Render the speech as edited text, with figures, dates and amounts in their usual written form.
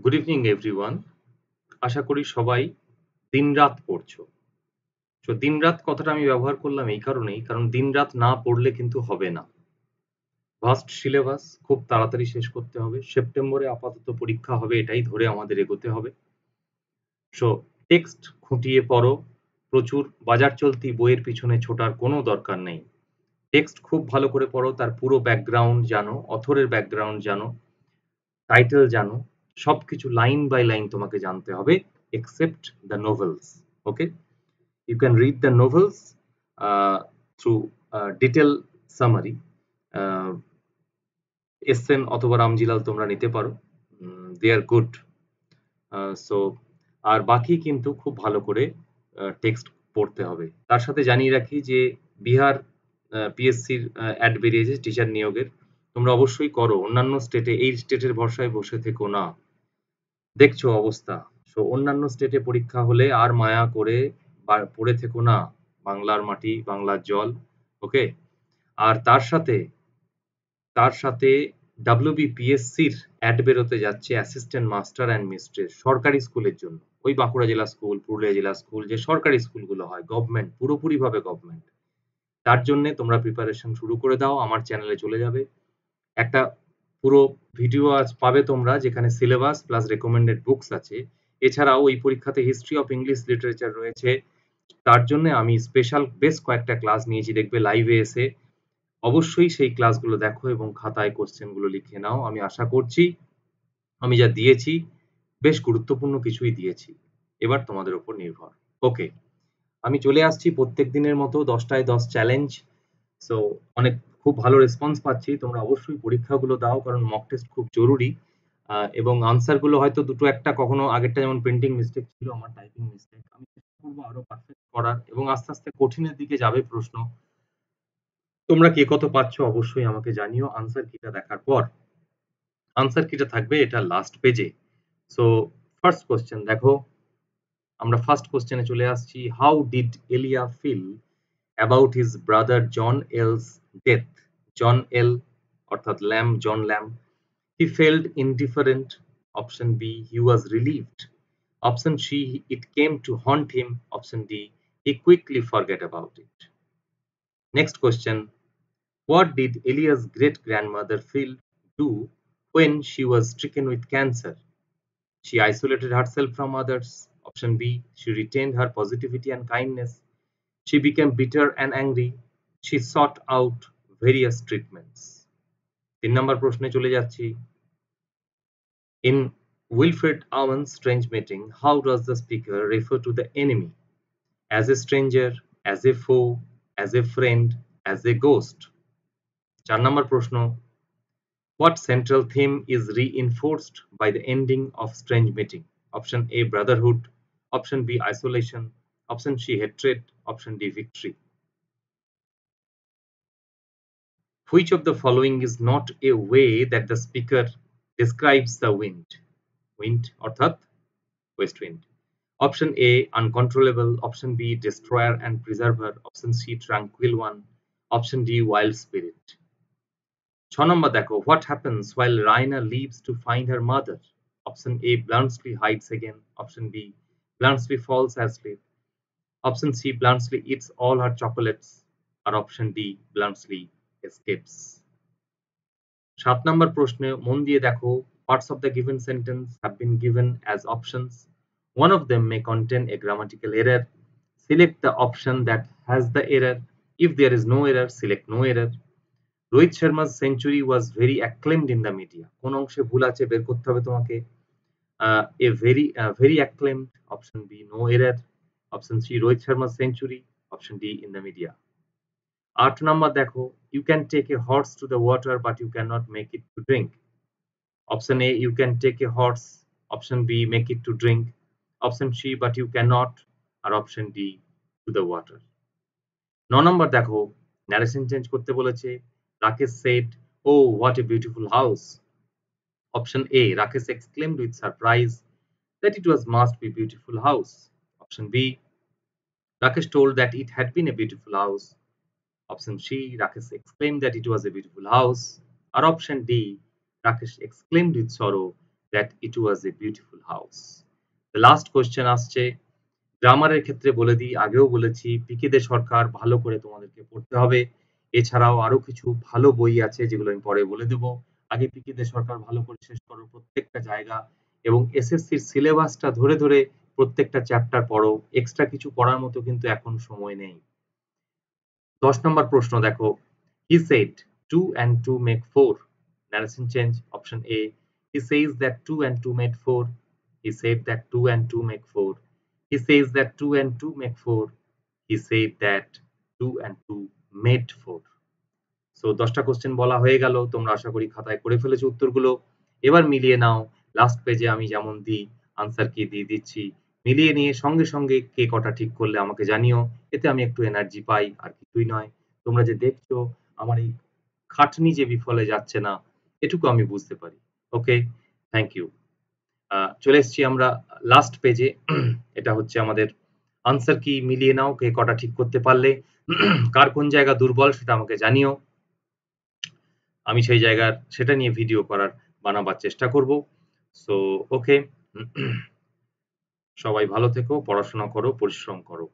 Good evening everyone. আশা করি সবাই দিনরাত পড়ছো। দিনরাত কথাটা আমি ব্যবহার করলাম এই কারণেই, কারণ দিনরাত না পড়লে কিন্তু হবে না। ভাস্ট সিলেবাস খুব তাড়াতাড়ি শেষ করতে হবে। সেপ্টেম্বরে আপাতত পরীক্ষা হবে এটাই ধরে আমাদের এগোতে হবে। সো টেক্সট খুঁটিয়ে পড়ো। প্রচুর বাজার চলতি বইয়ের পিছনে ছোটার কোনো দরকার নেই। টেক্সট খুব ভালো করে পড়ো, তার পুরো ব্যাকগ্রাউন্ড জানো, অথরের ব্যাকগ্রাউন্ড জানো, টাইটেল জানো, সবকিছু লাইন বাই লাইন তোমাকে জানতে হবে except the novels. Okay, you can read the novels through detail summary. S N অথবা রামজিলাল তোমরা নিতে পারো, দে আর গুড। সো আর বাকি কিন্তু খুব ভালো করে টেক্সট পড়তে হবে। তার সাথে জানিয়ে রাখি যে বিহার পিএসসির অ্যাড বেরিয়েছে টিচার নিয়োগের, তোমরা অবশ্যই করো। অন্যান্য স্টেটে এই স্টেটের ভরসায় বসে থেকো না, দেখছো অবস্থা। সো অন্যান্য স্টেটে পরীক্ষা হলে আর মায়া করে পড়ে থেকো না, বাংলার মাটি বাংলার জল। ওকে, আর তার সাথে ডাব্লিউবিপিএসসির অ্যাড বেরোতে যাচ্ছে অ্যাসিস্ট্যান্ট মাস্টার অ্যান্ড মিস্ট্রেস সরকারি স্কুলের জন্য। ওই বাঁকুড়া জেলা স্কুল, পুরুলিয়া জেলা স্কুল, যে সরকারি স্কুলগুলো হয় গভর্নমেন্ট, পুরোপুরিভাবে গভর্নমেন্ট, তার জন্য তোমরা প্রিপারেশন শুরু করে দাও। আমার চ্যানেলে চলে যাবে, একটা পুরো ভিডিও আজ পাবে তোমরা, যেখানে সিলেবাস প্লাস রেকমেন্ডেড বুকস আছে। এছাড়াও এই পরীক্ষাতে হিস্ট্রি অফ ইংলিশ লিটারেচার জন্য তার জন্য আমি স্পেশাল বেশ কয়েকটা ক্লাস নিয়েছি, দেখবে লাইভে এসে। অবশ্যই সেই ক্লাসগুলো দেখো এবং খাতায় কোশ্চেনগুলো লিখে নাও। আমি আশা করছি আমি যা দিয়েছি বেশ গুরুত্বপূর্ণ কিছুই দিয়েছি, এবার তোমাদের উপর নির্ভর। ওকে, আমি চলে আসছি প্রত্যেক দিনের মতো 10টায় 10 চ্যালেঞ্জ। সো অনেক খুব ভালো রেসপন্স পাচ্ছি, তোমরা অবশ্যই পরীক্ষাগুলো দাও, কারণ মক টেস্ট খুব জরুরি। এবং আনসার গুলো হয়তো দুটো একটা, কখনো আগেরটা যেমন প্রিন্টিং মিস্টেক ছিল, আমার টাইপিং মিস্টেক, আমি চেষ্টা করবো আরো পারফেক্ট করার, এবং আস্তে আস্তে কঠিনের দিকে যাবে প্রশ্ন। তোমরা কে কত পাচ্ছ অবশ্যই আমাকে জানিও আনসার কিটা দেখার পর। আনসার কিটা থাকবে এটা লাস্ট পেজে। সো ফার্স্ট কোশ্চেন দেখো, আমরা ফার্স্ট কোশ্চেনে চলে আসছি। How did Elia feel about his brother John L's death? John L অর্থাৎ Lamb, John Lamb. He felt indifferent. Option B, he was relieved. Option C, it came to haunt him. Option D, he quickly forget about it. Next question, what did Elia's great grandmother feel do when she was stricken with cancer? She isolated herself from others. Option B, she retained her positivity and kindness. She became bitter and angry. She sought out various treatments. 3 নম্বর প্রশ্নে চলে যাচ্ছি। In Wilfred Owen's strange meeting, how does the speaker refer to the enemy? As a stranger, as a foe, as a friend, as a ghost? 4 নম্বর প্রশ্ন, what central theme is reinforced by the ending of strange meeting? Option A, brotherhood. Option B, isolation. Option C, hatred. Option D, victory. Which of the following is not a way that the speaker describes the wind? Wind অর্থাৎ west wind. Option A, uncontrollable. Option B, destroyer and preserver. Option C, tranquil one. Option D, wild spirit. 6 নম্বর দেখো, what happens while Raina leaves to find her mother? Option A, Bluntschli hides again. Option B, Bluntschli falls asleep. Option C, Bluntschli eats all her chocolates. Or option D, Bluntschli escapes. 7 নম্বর প্রশ্নে মন দিয়ে দেখো, parts of the given sentence have been given as options. One of them may contain a grammatical error. Select the option that has the error. If there is no error, select no error. Rohit Sharma's century was very acclaimed in the media. কোন অংশে ভুল আছে বের করতে হবে তোমাকে। Very acclaimed. Option B, no error. Option C, Rohit Sharma's century. Option D, in the media. 8 নম্বর দেখো, you can take a horse to the water but you cannot make it to drink. Option A, you can take a horse. Option B, make it to drink. Option C, but you cannot. Or option D, to the water. 9 নম্বর দেখো, narration change করতে বলেছে। Rakesh said, oh, what a beautiful house. Option A, Rakesh exclaimed with surprise that it was must be beautiful house. Option B, Rakesh told that it had been a beautiful house. Option C, Rakesh exclaimed that it was a beautiful house. Or option D, Rakesh exclaimed with sorrow that it was a beautiful house. The last question আসছে গ্রামারের ক্ষেত্রে বলে দিই, আগেও বলেছি পিকে দে সরকার ভালো করে তোমাদেরকে পড়তে হবে। এছাড়াও আরো কিছু ভালো বই আছে যেগুলো আমি পরে বলে দেব। আগে পিকে দে সরকার ভালো করে শেষ করো প্রত্যেকটা জায়গা, এবং এসএসসির সিলেবাসটা ধরে ধরে প্রত্যেকটা চ্যাপ্টার পড়ো। এক্সট্রা কিছু পড়ার মতো কিন্তু এখন সময় নেই। 10 নম্বর প্রশ্ন দেখো, he said 2 and 2 make 4. Narration change. Option A, he says that 2 and 2 made 4. He said that 2 and 2 make 4. He says that 2 and 2 make 4. He said that 2 and 2 made 4. So 10টা কোশ্চেন বলা হয়ে গেল। তোমরা আশা করি খাতায় করে ফেলেছো উত্তরগুলো। এবার মিলিয়ে নাও। লাস্ট পেজে আমি যেমন দিই আনসার কি দিয়ে দিচ্ছি। মিলিয়ে নিয়ে সঙ্গে সঙ্গে কে কটা ঠিক করলে আমাকে জানিও। এতে আমি একটু এনার্জি পাই, আর কিছুই নয়। তোমরা যে দেখছো আমার এই খাটনি যে বিফলে যাচ্ছে না, এটুকু আমি বুঝতে পারি। ওকে, থ্যাংক ইউ। চলে এসেছি আমরা লাস্ট পেজে। এটা হচ্ছে আমাদের আনসার কি, মিলিয়ে নাও কে কটা ঠিক করতে পারলে। কার কোন জায়গা দুর্বল সেটা আমাকে জানিও। আমি সেই জায়গার সেটা নিয়ে ভিডিও বানাবার চেষ্টা করব। সো ওকে, সবাই ভালো থেকো, পড়াশোনা করো, পরিশ্রম করো।